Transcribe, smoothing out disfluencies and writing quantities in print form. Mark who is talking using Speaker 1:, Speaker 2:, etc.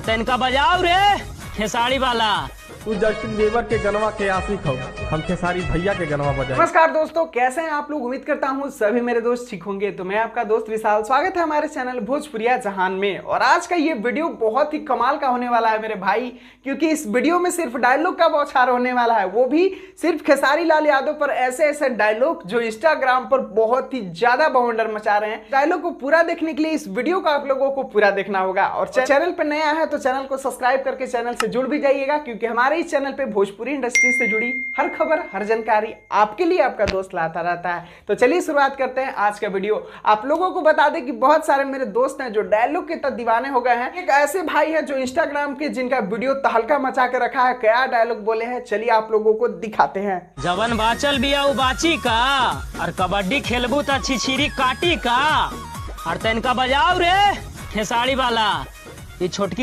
Speaker 1: तनका बजाओ रे खेसारी वाला।
Speaker 2: तू जस्टिन बीबर के गनवा के आशिक हो, हम खेसारी भैया के गनवा बजाए।
Speaker 3: नमस्कार दोस्तों, कैसे हैं आप लोग। उम्मीद करता हूं सभी मेरे दोस्त ठीक होंगे। तो मैं आपका दोस्त विशाल, स्वागत है हमारे चैनल भोजपुरिया जहान में। और आज का ये वीडियो बहुत ही कमाल का होने वाला है मेरे भाई, क्योंकि इस वीडियो में सिर्फ डायलॉग का बौछार होने वाला है, वो भी सिर्फ खेसारी लाल यादव पर। ऐसे ऐसे डायलॉग जो इंस्टाग्राम पर बहुत ही ज्यादा बवंडर मचा रहे हैं। डायलॉग को पूरा देखने के लिए इस वीडियो को आप लोगों को पूरा देखना होगा। और चैनल पर नया है तो चैनल को सब्सक्राइब करके चैनल से जुड़ भी जाइएगा, क्योंकि हमारे इस चैनल पे भोजपुरी इंडस्ट्री से जुड़ी हर खबर, हर जानकारी आपके लिए आपका दोस्त लाता रहता है। तो चलिए शुरुआत करते हैं आज का वीडियो। आप लोगों को बता दें कि बहुत सारे मेरे दोस्त हैं जो डायलॉग के तक दीवाने हो गए हैं। एक ऐसे भाई हैं जो इंस्टाग्राम के, जिनका वीडियो तहलका मचा के रखा है। क्या डायलॉग बोले हैं, चलिए आप लोगों को दिखाते हैं।
Speaker 1: जवन बाचल बिया उ बाची का, और कबड्डी खेलबू त छिछिरी काटी का। और तनका बजाओ रे खेसारी वाला। ये छोटकी